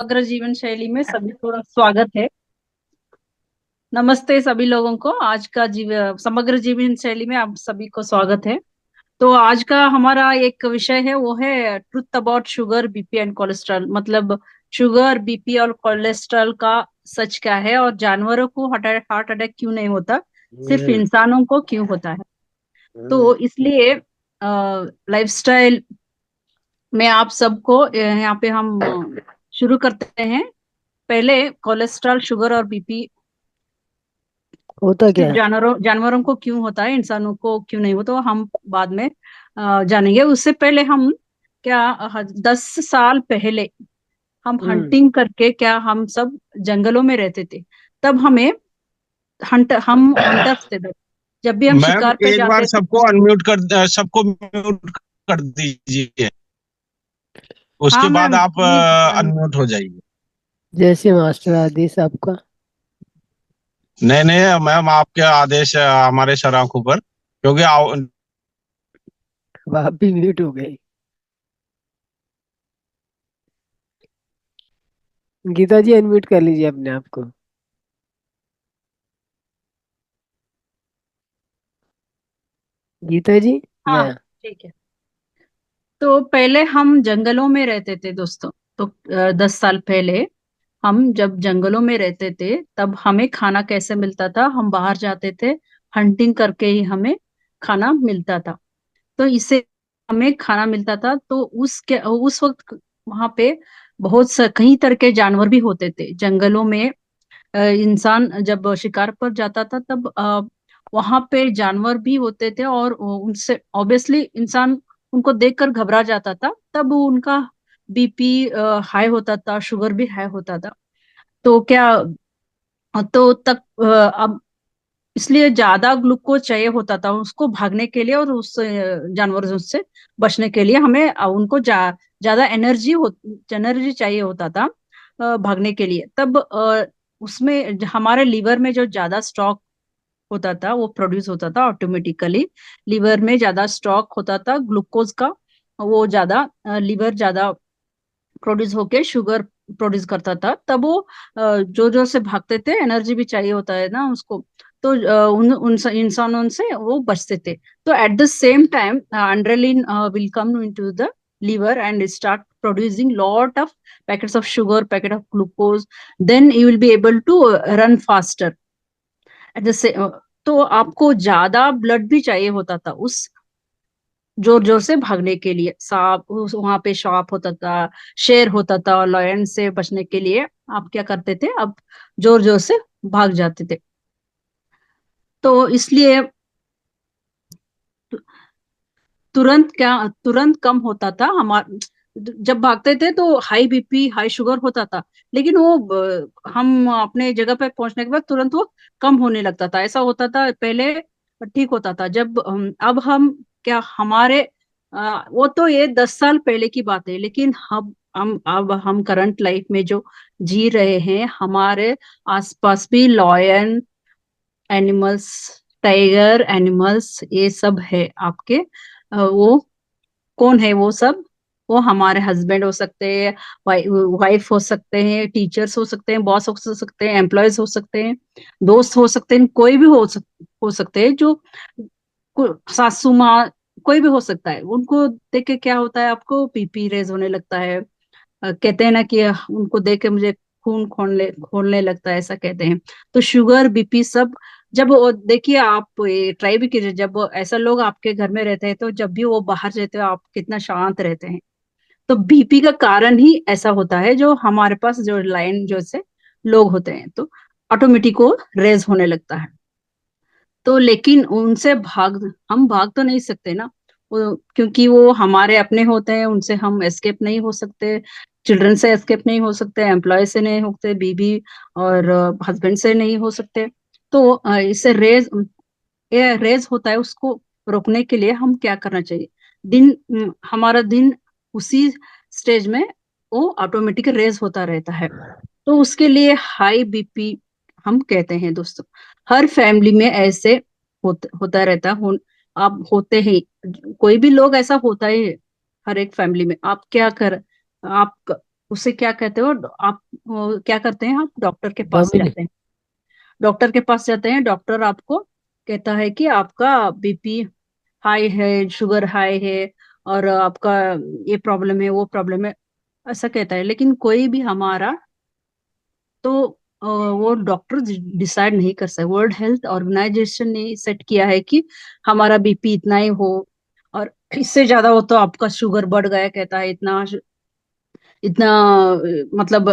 समग्र जीवन शैली में सभी को स्वागत है। नमस्ते सभी लोगों को। आज का समग्र जीवन शैली में आप सभी को स्वागत है। तो आज का हमारा एक विषय है, वो है truth about sugar, BP and cholesterol. मतलब शुगर, बीपी और कोलेस्ट्रॉल का सच क्या है, और जानवरों को हार्ट अटैक क्यों नहीं होता, सिर्फ हम्म। इंसानों को क्यों होता है। हम्म। तो इसलिए लाइफस्टाइल में आप सबको यहाँ पे हम शुरू करते हैं। पहले कोलेस्ट्रॉल, शुगर और बीपी होता क्या सिर्फ है? जानवरों को क्यों होता है, इंसानों को क्यों नहीं होता, वो हम बाद में जानेंगे। उससे पहले हम क्या 10 साल पहले हम हम्म। हंटिंग करके, क्या हम सब जंगलों में रहते थे। तब हम हंटर्स थे तब। जब भी हम मैम शिकार पे एक बार जाते थे। सबको म्यूट कर दीजिए। हाँ उसके बाद मैम, आप प्लीज। अनम्यूट हो जाइए। ठीक जैसे है। मास्टर आदेश आपका। नहीं नहीं मैम, आपके आदेश हमारे सर आंखों पर, क्योंकि अब आप भी म्यूट हो गए। गीता जी अनम्यूट कर लीजिए अपने आप को। गीता जी। हाँ, या। ठीक है। तो पहले हम जंगलों में रहते थे दोस्तों। तो 10 साल पहले हम जब जंगलों में रहते थे, तब हमें खाना कैसे मिलता था? हम बाहर जाते थे, हंटिंग करके ही हमें खाना मिलता था। तो इससे हमें खाना मिलता था। तो उस वक्त वहां पे कई तरह के जानवर भी होते थे जंगलों में। इंसान जब शिकार पर जाता था, तब वहां पे जानवर भी होते थे, और उनसे ऑब्वियसली इंसान उनको देखकर घबरा जाता था। तब उनका बीपी हाई होता था, शुगर भी हाई होता था। तो क्या तो तक अब इसलिए ज्यादा ग्लूकोज चाहिए होता था उसको भागने के लिए, और उस जानवरों से बचने के लिए हमें उनको ज्यादा एनर्जी चाहिए होता था भागने के लिए। तब उसमें हमारे लीवर में जो ज्यादा स्टॉक होता था, वो प्रोड्यूस होता था ऑटोमेटिकली। लीवर में ज्यादा स्टॉक होता था ग्लूकोज का। वो ज्यादा लीवर ज्यादा प्रोड्यूस होके शुगर प्रोड्यूस करता था। तब वो जोर जोर से भागते थे, एनर्जी भी चाहिए होता है ना उसको। तो उन इंसानों से वो बचते थे। तो at the same time adrenaline will come into the liver and start producing lot of packets of sugar, packet of glucose. Then you will be able to run faster at the same। तो आपको ज्यादा blood भी चाहिए होता था उस जोर जोर से भागने के लिए। वहां पे सांप होता था, शेर होता था, और लायन से बचने के लिए आप क्या करते थे? अब जोर जोर से भाग जाते थे। तो इसलिए तु- तुरंत कम होता था हमारा। जब भागते थे तो हाई बीपी, हाई शुगर होता था, लेकिन वो हम अपने जगह पे पहुंचने के बाद तुरंत वो कम होने लगता था। ऐसा होता था पहले, ठीक होता था। जब अब हम क्या हमारे वो तो ये 10 साल पहले की बात है, लेकिन अब हम करंट लाइफ में जो जी रहे हैं, हमारे आसपास भी लॉयन एनिमल्स, टाइगर एनिमल्स, ये सब है आपके। वो कौन है वो सब? वो हमारे हस्बैंड हो सकते हैं, वाइफ हो सकते हैं, टीचर्स हो सकते हैं, बॉस हो सकते हैं, एम्प्लॉयज हो सकते हैं, दोस्त हो सकते हैं, कोई भी हो सकते हैं, जो सासू माँ, कोई भी हो सकता है। उनको देख के क्या होता है? आपको बीपी रेज होने लगता है। कहते हैं ना कि उनको देख के मुझे खून खोलने लगता है, ऐसा कहते हैं। तो शुगर, बीपी सब, जब देखिए आप ये ट्राई भी कीजिए, जब ऐसा लोग आपके घर में रहते हैं, तो जब भी वो बाहर रहते हैं, आप कितना शांत रहते हैं। तो बीपी का कारण ही ऐसा होता है, जो हमारे पास जो लाइन जो से लोग होते हैं, तो ऑटोमेटिक वो रेज होने लगता है। तो लेकिन उनसे हम भाग तो नहीं सकते ना, क्योंकि वो हमारे अपने होते हैं, उनसे हम एस्केप नहीं हो सकते। चिल्ड्रन से एस्केप नहीं हो सकते, एम्प्लॉय से नहीं हो सकते, बीवी और हस्बैंड से नहीं हो सकते। तो इससे ये रेज होता है, उसको रोकने के लिए हम क्या करना चाहिए? हमारा दिन उसी स्टेज में वो ऑटोमेटिक रेज होता रहता है। तो उसके लिए हाई बीपी हम कहते हैं दोस्तों। हर फैमिली में ऐसे होता रहता हो। आप होते ही, कोई भी लोग ऐसा होता ही है हर एक फैमिली में। आप क्या कर आप उसे क्या कहते हो आप? क्या करते हैं, आप डॉक्टर के पास डोमिन। जाते हैं। डॉक्टर के पास जाते हैं, डॉक्टर आपको कहता है कि आपका बीपी हाई है, शुगर हाई है, और आपका ये प्रॉब्लम है, वो प्रॉब्लम है, ऐसा कहता है। लेकिन कोई भी हमारा तो वो डॉक्टर डिसाइड नहीं कर सकते। वर्ल्ड हेल्थ ऑर्गेनाइजेशन ने सेट किया है कि हमारा बीपी इतना ही हो, और इससे ज्यादा हो तो आपका शुगर बढ़ गया, कहता है इतना इतना मतलब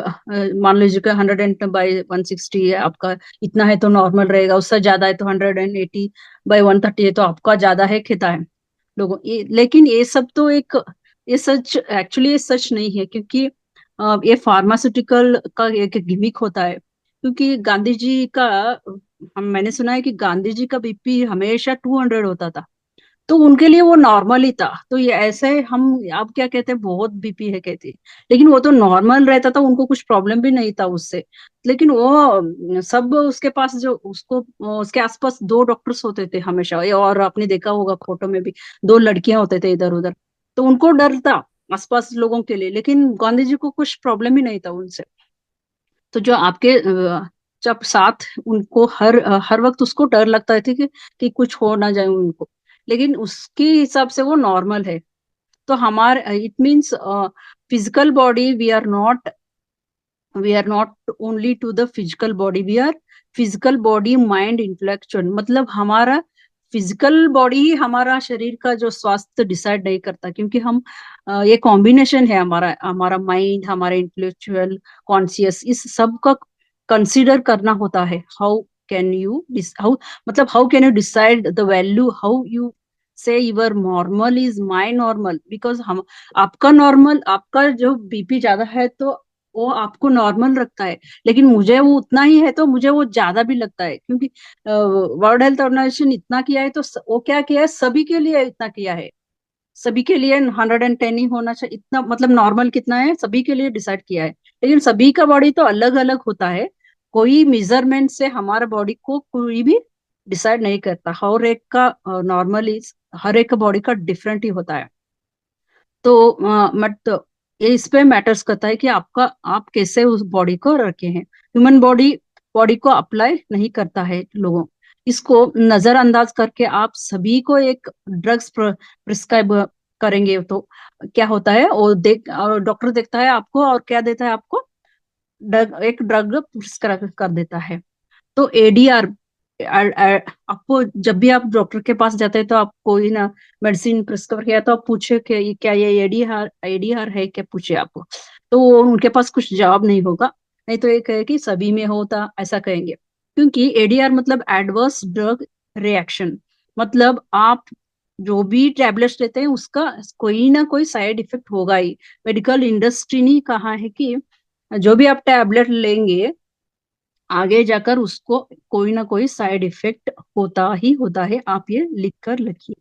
मान लीजिए कि 100/160 है आपका, इतना है तो नॉर्मल रहेगा, उससे ज्यादा है तो 180/130 है तो आपका ज्यादा है, कहता है लोगों ये। लेकिन ये सब तो एक, ये सच एक्चुअली ये सच नहीं है, क्योंकि ये फार्मास्यूटिकल का एक गिमिक होता है। क्योंकि गांधी जी का, हम मैंने सुना है कि गांधी जी का बीपी हमेशा 200 होता था, तो उनके लिए वो नॉर्मल ही था। तो ये ऐसे हम, आप क्या कहते हैं, बहुत बीपी है कहते हैं, लेकिन वो तो नॉर्मल रहता था, उनको कुछ प्रॉब्लम भी नहीं था उससे। लेकिन वो सब उसके पास जो उसको उसके आसपास दो डॉक्टर्स होते थे हमेशा, ये और आपने देखा होगा फोटो में भी, दो लड़कियां होते थे इधर उधर। तो उनको डर था आसपास लोगों के लिए, लेकिन गांधी जी को कुछ प्रॉब्लम ही नहीं था उनसे। तो जो आपके जब साथ उनको हर वक्त उसको डर लगता है कि कुछ हो ना जाए उनको, लेकिन उसके हिसाब से वो नॉर्मल है। तो हमारे it means physical body, we are not only to the physical body, we are physical body mind intellectual. मतलब हमारा फिजिकल बॉडी ही हमारा शरीर का जो स्वास्थ्य डिसाइड नहीं करता, क्योंकि हम ये कॉम्बिनेशन है, हमारा हमारा माइंड, हमारा इंटेलेक्चुअल कॉन्शियस, इस सब का कंसीडर करना होता है। हाउ मतलब how can you decide the value, how you say your normal is my normal, because हम, आपका नॉर्मल, आपका जो बीपी ज्यादा है तो वो आपको नॉर्मल रखता है, लेकिन मुझे वो उतना ही है तो मुझे वो ज्यादा भी लगता है, क्योंकि वर्ल्ड हेल्थ ऑर्गेनाइजेशन इतना किया है तो वो क्या किया है, सभी के लिए इतना किया है। सभी के लिए 110 ही होना चाहिए, इतना मतलब नॉर्मल कितना है सभी के लिए डिसाइड किया है। लेकिन सभी का बॉडी तो अलग अलग होता है, कोई मेजरमेंट से हमारा बॉडी को कोई भी डिसाइड नहीं करता। हर एक का नॉर्मल इज, हर एक का बॉडी का डिफरेंट ही होता है। तो मत ये इस पे मैटर्स करता है कि आपका, आप कैसे उस बॉडी को रखे हैं। ह्यूमन बॉडी बॉडी को अप्लाई नहीं करता है लोगों, इसको नजरअंदाज करके आप सभी को एक ड्रग्स प्रिस्क्राइब करेंगे तो क्या होता है, वो देख, और डॉक्टर देखता है आपको और क्या देता है आपको, एक ड्रग प्रिस्क्राइब कर देता है। तो एडीआर, आपको जब भी आप डॉक्टर के पास जाते हैं तो आप कोई ना मेडिसिन प्रिस्क्राइब किया तो आप पूछे कि क्या ये एडीआर एडीआर है क्या, पूछे आपको, तो वो उनके पास कुछ जवाब नहीं होगा। नहीं तो ये कहे कि सभी में होता, ऐसा कहेंगे। क्योंकि एडीआर मतलब एडवर्स ड्रग रिएक्शन, मतलब आप जो भी टैबलेट्स लेते हैं उसका कोई ना कोई साइड इफेक्ट होगा ही। मेडिकल इंडस्ट्री ने कहा है कि जो भी आप टैबलेट लेंगे आगे जाकर उसको कोई ना कोई साइड इफेक्ट होता ही होता है, आप ये लिख कर रखिए।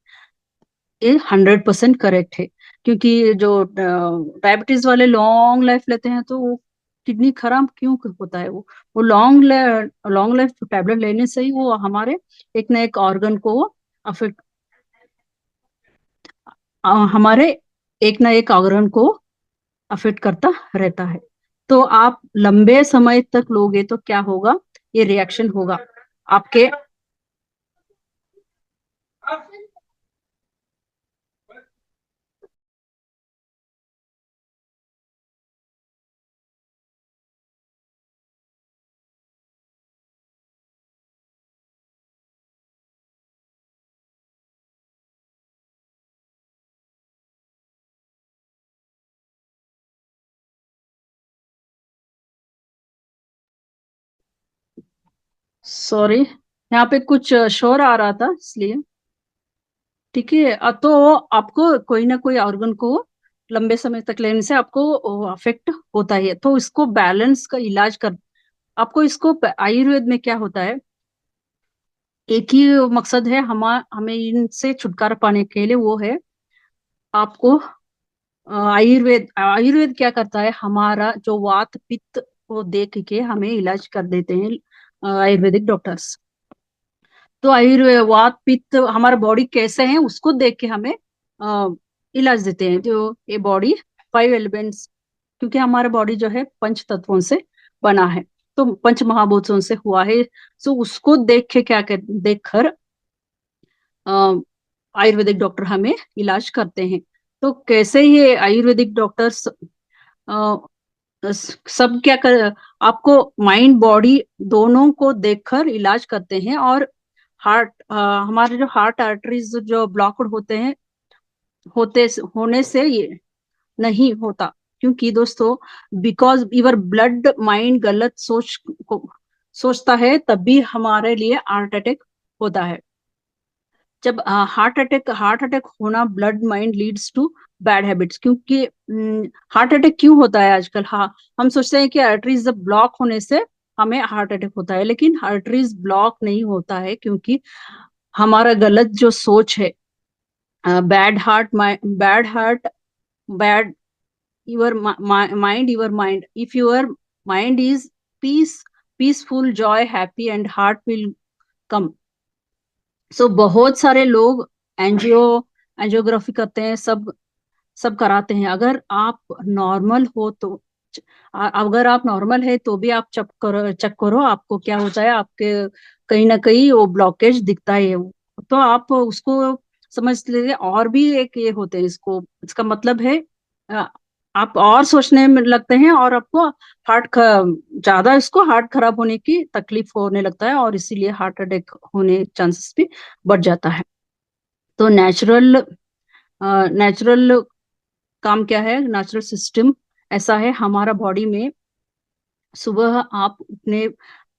ये 100% करेक्ट है। क्योंकि जो डायबिटीज वाले लॉन्ग लाइफ लेते हैं तो वो किडनी खराब क्यों होता है, वो लॉन्ग लाइफ टैबलेट लेने से ही वो हमारे एक ना एक ऑर्गन को अफेक्ट, हमारे एक ना एक ऑर्गन को अफेक्ट करता रहता है। तो आप लंबे समय तक लोगे तो क्या होगा, ये रिएक्शन होगा आपके। सॉरी, यहाँ पे कुछ शोर आ रहा था इसलिए। ठीक है, तो आपको कोई ना कोई ऑर्गन को लंबे समय तक लेने से आपको अफेक्ट होता ही है, तो इसको बैलेंस का इलाज कर, आपको इसको आयुर्वेद में क्या होता है, एक ही मकसद है हमें इनसे छुटकारा पाने के लिए, वो है आपको आयुर्वेद। आयुर्वेद क्या करता है, हमारा जो वात पित्त को देख के हमें इलाज कर देते हैं आयुर्वेदिक डॉक्टर्स। तो आयुर्वेद वात पित्त हमारा बॉडी कैसे है उसको देख के हमें इलाज देते हैं। जो ये बॉडी 5 एलिमेंट्स क्योंकि हमारा बॉडी जो है पंच तत्वों से बना है, तो पंच महाभूतों से हुआ है। सो उसको देख के देख कर आयुर्वेदिक डॉक्टर हमें इलाज करते हैं। तो कैसे ये आयुर्वेदिक डॉक्टर्स सब क्या कर, आपको माइंड बॉडी दोनों को देखकर इलाज करते हैं। और हार्ट, हमारे जो हार्ट आर्टरीज जो ब्लॉक्ड होते हैं, होते होने से ये नहीं होता। क्योंकि दोस्तों, बिकॉज यूर ब्लड माइंड गलत को सोचता है, तभी हमारे लिए हार्ट अटैक होता है। जब हार्ट अटैक होना, blood mind leads to bad habits. क्योंकि हार्ट अटैक क्यों होता है आजकल? हाँ, हम सोचते हैं कि आर्टरीज ब्लॉक होने से हमें हार्ट अटैक होता है, लेकिन आर्टरीज ब्लॉक नहीं होता है, क्योंकि हमारा गलत जो सोच है, bad heart, bad your mind, your mind, if your mind is peaceful, joy, happy, and heart will come. So बहुत सारे लोग एंजियोग्राफी करते हैं, सब सब कराते हैं। अगर आप नॉर्मल हो तो, अगर आप नॉर्मल है तो भी आप चेक करो आपको क्या होता है। आपके कहीं ना कहीं वो ब्लॉकेज दिखता है, तो आप उसको समझ लीजिए। और भी एक ये होते हैं, इसको इसका मतलब है अ, आप और सोचने में लगते हैं, और आपको ज्यादा इसको हार्ट खराब होने की तकलीफ होने लगता है, और इसीलिए हार्ट अटैक होने चांसेस भी बढ़ जाता है। तो नेचुरल काम क्या है, नेचुरल सिस्टम ऐसा है हमारा बॉडी में। सुबह आप उठने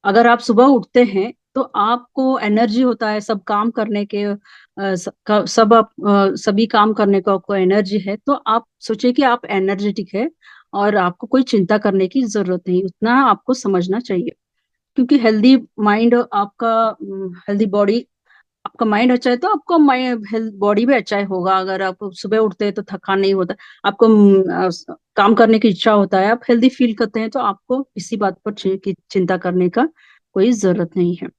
अगर आप सुबह उठते हैं तो आपको एनर्जी होता है सब काम करने के, सभी काम करने का आपको एनर्जी है। तो आप सोचिए कि आप एनर्जेटिक है, और आपको कोई चिंता करने की जरूरत नहीं, उतना आपको समझना चाहिए। क्योंकि हेल्दी माइंड आपका, हेल्दी बॉडी, आपका माइंड अच्छा है तो आपको माइंड हेल्थ बॉडी भी अच्छा ही होगा। अगर आप सुबह उठते हैं तो थकान नहीं होता, आपको काम करने की इच्छा होता है, आप हेल्दी फील करते हैं, तो आपको किसी बात पर की चिंता करने का कोई जरूरत नहीं है।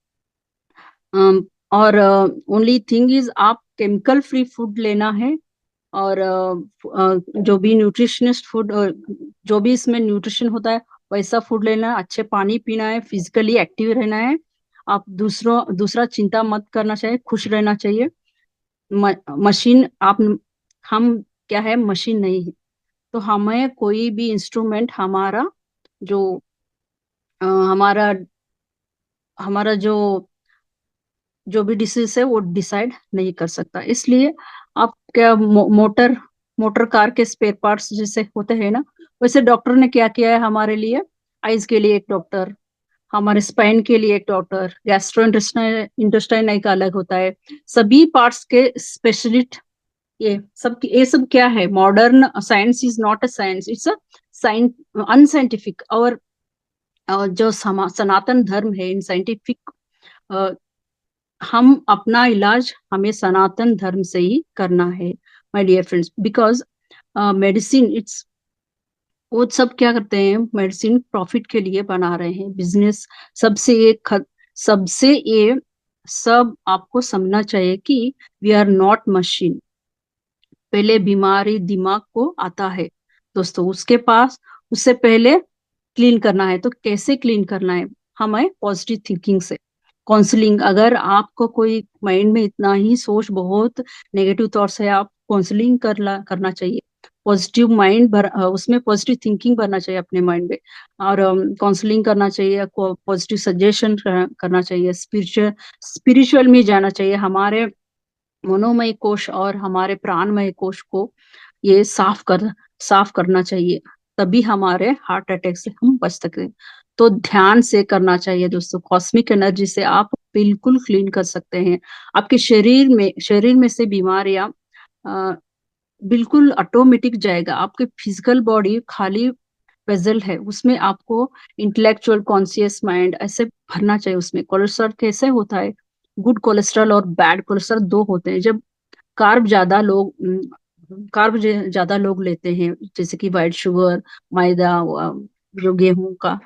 और ओनली थिंग इज आप केमिकल फ्री फूड लेना है। और जो भी न्यूट्रिशनिस्ट फूड, जो भी इसमें न्यूट्रिशन होता है वैसा फूड लेना है, अच्छे पानी पीना है, फिजिकली एक्टिव रहना है। आप दूसरा चिंता मत करना चाहिए, खुश रहना चाहिए। मशीन आप, हम क्या है, मशीन नहीं है। तो हमें कोई भी इंस्ट्रूमेंट हमारा जो हमारा हमारा जो भी डिसीज है वो डिसाइड नहीं कर सकता। इसलिए आप क्या, मोटर कार के स्पेयर पार्ट्स जैसे होते हैं ना, वैसे डॉक्टर ने क्या किया है हमारे लिए। आइज के लिए एक डॉक्टर, हमारे स्पाइन के लिए एक डॉक्टर, गैस्ट्रो इंटेस्टाइन एक अलग होता है, सभी पार्ट्स के स्पेशलिस्ट। ये सब क्या है, modern science is not a science, it's a science unscientific. और जो सनातन धर्म है इन साइंटिफिक, हम अपना इलाज हमें सनातन धर्म से ही करना है, my dear friends. Because medicine it's, वो सब क्या करते हैं, मेडिसिन प्रॉफिट के लिए बना रहे हैं, बिजनेस। सबसे ये सबसे ये सब आपको समझना चाहिए कि वी आर नॉट मशीन। पहले बीमारी दिमाग को आता है दोस्तों, उससे पहले क्लीन करना है। तो कैसे क्लीन करना है? हमें पॉजिटिव थिंकिंग से, काउंसलिंग। अगर आपको कोई माइंड में इतना ही सोच, बहुत नेगेटिव थॉट्स है, आप काउंसलिंग करना चाहिए। पॉजिटिव माइंड उसमें पॉजिटिव थिंकिंग भरना चाहिए अपने माइंड में, और काउंसलिंग करना चाहिए, पॉजिटिव सजेशन करना चाहिए, स्पिरिचुअल में जाना चाहिए। हमारे मनोमय कोश और हमारे प्राणमय कोश को ये साफ करना चाहिए, तभी हमारे हार्ट अटैक से हम बच सकते हैं। तो ध्यान से करना चाहिए दोस्तों, कॉस्मिक एनर्जी से आप बिल्कुल क्लीन कर सकते हैं। आपके शरीर में से बीमारियां बिल्कुल ऑटोमेटिक जाएगा। आपके फिजिकल बॉडी खाली वेजल है, उसमें आपको इंटेलेक्चुअल कॉन्शियस माइंड ऐसे भरना चाहिए। उसमें कोलेस्ट्रॉल कैसे होता है, गुड कोलेस्ट्रॉल और बैड कोलेस्ट्रॉल दो होते हैं। जब कार्ब ज्यादा लोग कार्ब ज्यादा लोग लेते हैं, जैसे कि वाइट शुगर, मैदा, जो गेहूं का,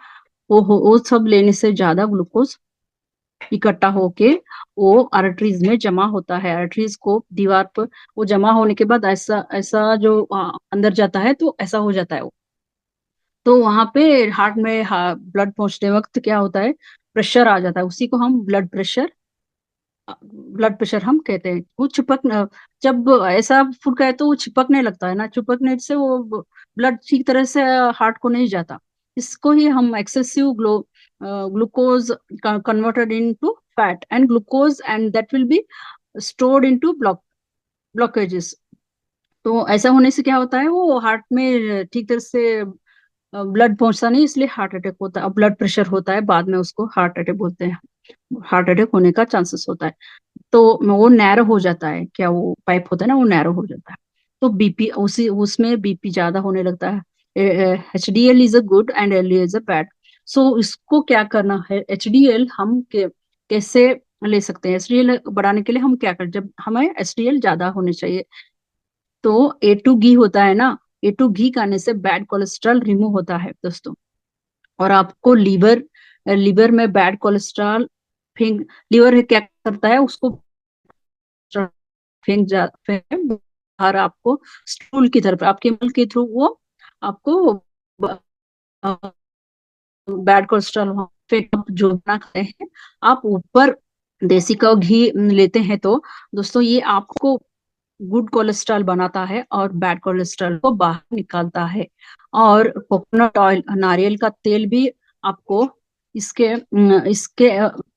वो सब लेने से ज्यादा ग्लूकोज इकट्ठा होके वो आर्टरीज में जमा होता है। आर्टरीज को दीवार पर वो जमा होने के बाद ऐसा ऐसा जो अंदर जाता है, तो ऐसा हो जाता है वो। तो वहां पे हार्ट में ब्लड पहुंचते वक्त क्या होता है, प्रेशर आ जाता है, उसी को हम ब्लड प्रेशर हम कहते हैं। वो जब ऐसा फूड खाए तो वो चिपकने लगता है ना, चिपकने से वो ब्लड ठीक तरह से हार्ट को नहीं जाता। इसको ही हम excessive glucose converted into fat and glucose, and that will be stored into blockages. तो ऐसा होने से क्या होता है, वो हार्ट में ठीक तरह से ब्लड पहुंचता नहीं, इसलिए हार्ट अटैक होता है। ब्लड प्रेशर होता है, बाद में उसको हार्ट अटैक बोलते हैं। हार्ट अटैक होने का चांसेस होता है। तो वो नैरो हो जाता है, क्या वो पाइप होता है ना, वो नैरो हो जाता है। तो बीपी उसी उसमें बीपी ज्यादा होने लगता है। HDL is a good and LDL is a bad. So इसको क्या करना है, HDL हम कैसे ले सकते हैं, HDL बढ़ाने के लिए हम क्या करें, जब हमें HDL ज्यादा होने चाहिए तो A2 घी होता है ना, A2 घी खाने से बैड कोलेस्ट्रॉल रिमूव होता है दोस्तों। और आपको लिवर में बैड कोलेस्ट्रॉल फेंक लीवर क्या करता है, उसको फेंक बाहर, आपको स्टूल की तरफ, आपके मल के थ्रू वो आपको बैड कोलेस्ट्रॉल फेंक, आप जो ना खाते हैं, आप ऊपर देसी का घी लेते हैं तो दोस्तों ये आपको गुड कोलेस्ट्रॉल बनाता है और बैड कोलेस्ट्रॉल को बाहर निकालता है। और कोकोनट ऑयल, नारियल का तेल भी आपको इसके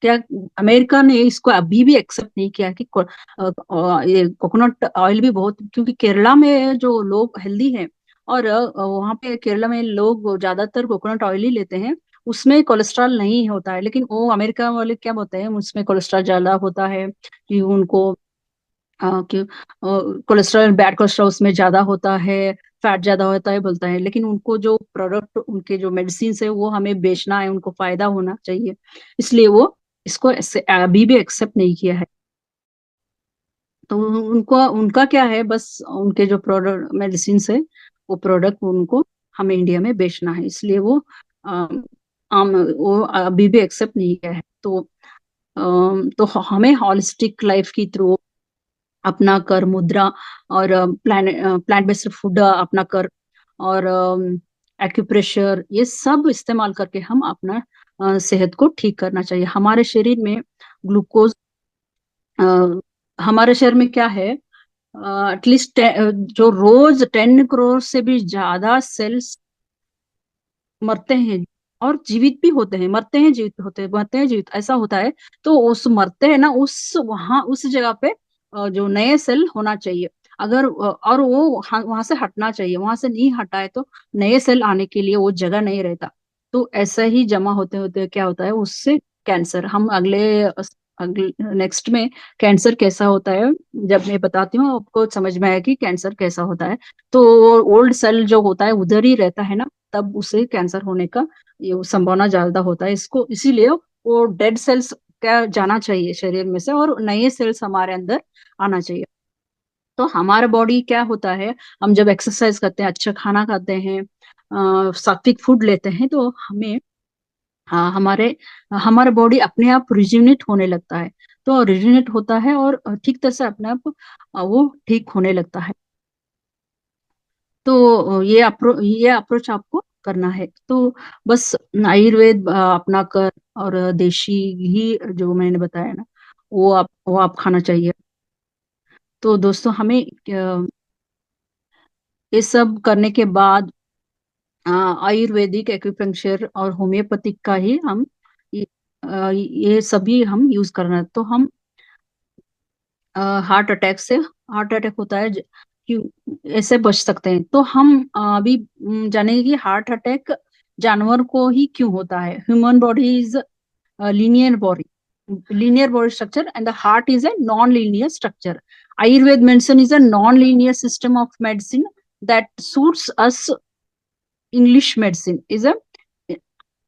क्या, अमेरिका ने इसको अभी भी एक्सेप्ट नहीं किया कि ये कोकोनट ऑयल भी बहुत, क्योंकि केरला में जो लोग हेल्दी हैं और वहाँ पे केरला में लोग ज्यादातर कोकोनट ऑयल ही लेते हैं, उसमें कोलेस्ट्रॉल नहीं होता है। लेकिन वो अमेरिका वाले क्या बोलते हैं, उसमें कोलेस्ट्रॉल ज्यादा होता है, कि उनको कि कोलेस्ट्रॉल, बैड कोलेस्ट्रॉल उसमें ज्यादा होता है, फैट ज्यादा होता है बोलता है। लेकिन उनको जो प्रोडक्ट, उनके जो मेडिसिन है वो हमें बेचना है, उनको फायदा होना चाहिए, इसलिए वो इसको अभी भी एक्सेप्ट नहीं किया है। तो उनको उनका क्या है, बस उनके जो प्रोडक्ट मेडिसिन है, वो प्रोडक्ट उनको हमें इंडिया में बेचना है, इसलिए वो वो अभी भी एक्सेप्ट नहीं किया है। तो हमें हॉलिस्टिक लाइफ की थ्रू अपना कर, मुद्रा और प्लांट बेस्ड फूड अपना कर, और एक्यूप्रेशर, ये सब इस्तेमाल करके हम अपना सेहत को ठीक करना चाहिए। हमारे शरीर में ग्लूकोज, हमारे शरीर में क्या है, एटलीस्ट जो रोज 10 करोड़ से भी ज्यादा सेल्स मरते हैं और जीवित भी होते हैं, मरते हैं जीवित होते हैं, मरते हैं जीवित, ऐसा होता है। तो उस मरते हैं ना, उस जगह पे जो नए सेल होना चाहिए, अगर और वो वहां से हटना चाहिए, वहां से नहीं हटा है तो नए सेल आने के लिए वो जगह नहीं रहता। तो ऐसा ही जमा होते होते क्या होता है, उससे कैंसर, हम अगले अगले नेक्स्ट में कैंसर कैसा होता है जब मैं बताती हूँ, आपको समझ में आया कि कैंसर कैसा होता है। तो ओल्ड सेल जो होता है उधर ही रहता है ना, तब उसे कैंसर होने का ये संभावना ज्यादा होता है। इसको इसीलिए वो डेड सेल्स क्या जाना चाहिए शरीर में से, और नए सेल्स हमारे अंदर आना चाहिए। तो हमारा बॉडी क्या होता है, हम जब एक्सरसाइज करते हैं, अच्छा खाना खाते हैं, सात्विक फूड लेते हैं, तो हमें हमारे हमारा बॉडी अपने आप रिज्यूनेट होने लगता है। तो रिज्यूनेट होता है और ठीक तरह से अपने आप वो ठीक होने लगता है। तो ये अप्रोच आपको करना है। तो बस आयुर्वेद अपना कर, और देशी घी जो मैंने बताया ना, वो आप खाना चाहिए। तो दोस्तों हमें ये सब करने के बाद आयुर्वेदिक, एक्यूपंक्चर और होम्योपैथिक का ही हम ये ये सभी हम यूज करना, तो हम हार्ट अटैक से, हार्ट अटैक होता है क्यों, ऐसे बच सकते हैं। तो हम अभी जानेंगे कि हार्ट अटैक जानवर को ही क्यों होता है। Human body is linear body, linear body structure, and the heart is a non-linear structure. Ayurveda medicine is a non-linear system of medicine that suits us. English medicine is a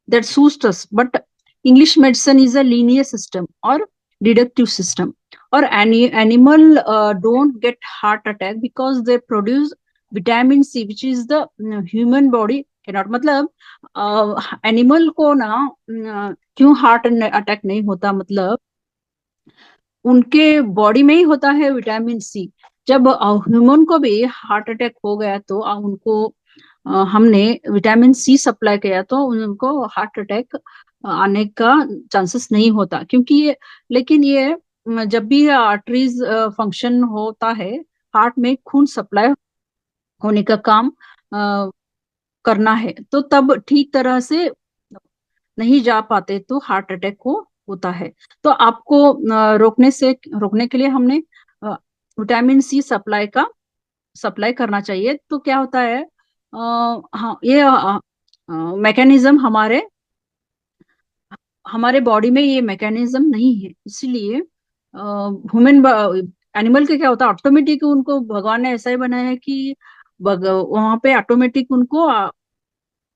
that suits us, but English medicine is a linear system or deductive system. Or any animal don't get heart attack because they produce vitamin C, which is the human body cannot, मतलब animal को ना क्यों heart attack नहीं होता, मतलब उनके body में ही होता है विटामिन सी। जब ह्यूमन को भी हार्ट अटैक हो गया तो उनको हमने विटामिन सी सप्लाई किया तो उनको हार्ट अटैक आने का चांसेस नहीं होता, क्योंकि ये, लेकिन ये जब भी आर्टरीज फंक्शन होता है, हार्ट में खून सप्लाई होने का काम करना है, तो तब ठीक तरह से नहीं जा पाते तो हार्ट अटैक को होता है। तो आपको रोकने के लिए हमने विटामिन सी सप्लाई करना चाहिए। तो क्या होता है, हाँ, ये मैकेनिज्म हमारे हमारे बॉडी में ये मैकेनिज्म नहीं है, इसलिए ह्यूमन एनिमल के क्या होता है, ऑटोमेटिक उनको भगवान ने ऐसा ही बनाया है कि वहां पे ऑटोमेटिक उनको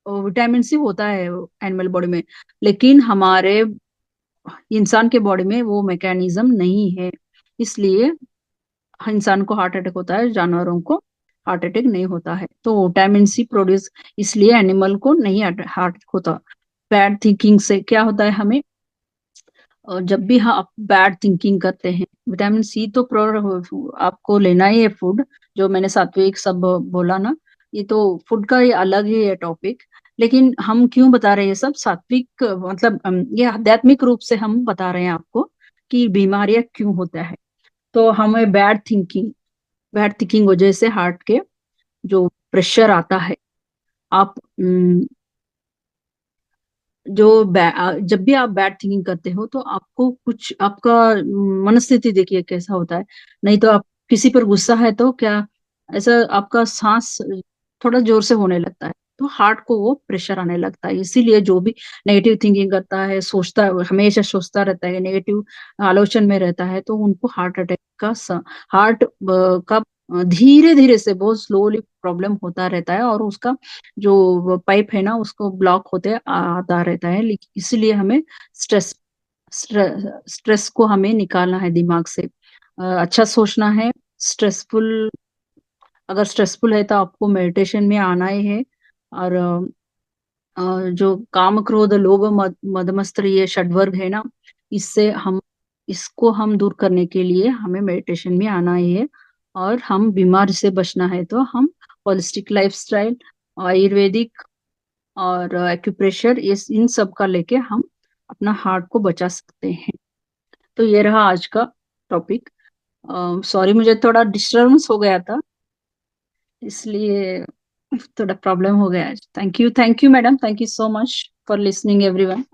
विटामिन सी होता है एनिमल बॉडी में। लेकिन हमारे इंसान के बॉडी में वो मैकेनिज्म नहीं है, इसलिए इंसान को हार्ट अटैक होता है, जानवरों को हार्ट अटैक नहीं होता है। तो विटामिन सी प्रोड्यूस, इसलिए एनिमल को नहीं हार्ट होता। बैड थिंकिंग से क्या होता है हमें, और जब भी आप बैड थिंकिंग करते हैं, विटामिन सी तो आपको लेना ही है फूड, जो मैंने सात्विक सब बोला ना, ये तो फूड का ये अलग ही है टॉपिक। लेकिन हम क्यों बता रहे हैं सब सात्विक, मतलब ये आध्यात्मिक रूप से हम बता रहे हैं आपको कि बीमारियां क्यों होता है। तो हमें बैड थिंकिंग वजह से हार्ट के जो प्रेशर आता है, आप जब भी आप बैड थिंकिंग करते हो तो आपको कुछ आपका मनस्थिति देखिए कैसा होता है। नहीं तो आप किसी पर गुस्सा है तो क्या, ऐसा आपका सांस थोड़ा जोर से होने लगता है, तो हार्ट को वो प्रेशर आने लगता है। इसीलिए जो भी नेगेटिव थिंकिंग करता है, सोचता हमेशा सोचता रहता है, नेगेटिव आलोचन में रहता है, तो उनको हार्ट अटैक का हार्ट का धीरे धीरे से बहुत स्लोली प्रॉब्लम होता रहता है, और उसका जो पाइप है ना उसको ब्लॉक होते आता रहता है। लेकिन इसलिए हमें स्ट्रेस स्ट्रेस को हमें निकालना है दिमाग से, अच्छा सोचना है। स्ट्रेसफुल अगर स्ट्रेसफुल है तो आपको मेडिटेशन में आना ही है। और जो काम क्रोध लोभ मद मत्सर ये षडवर्ग है ना, इससे हम इसको हम दूर करने के लिए हमें मेडिटेशन में आना ही है। और हम बीमार से बचना है तो हम होलिस्टिक लाइफस्टाइल, आयुर्वेदिक और एक्यूप्रेशर, ये इन सब का लेके हम अपना हार्ट को बचा सकते हैं। तो ये रहा आज का टॉपिक। सॉरी, मुझे थोड़ा डिस्टर्बेंस हो गया था, इसलिए थोड़ा प्रॉब्लम हो गया। Thank you madam, thank you so much for listening everyone.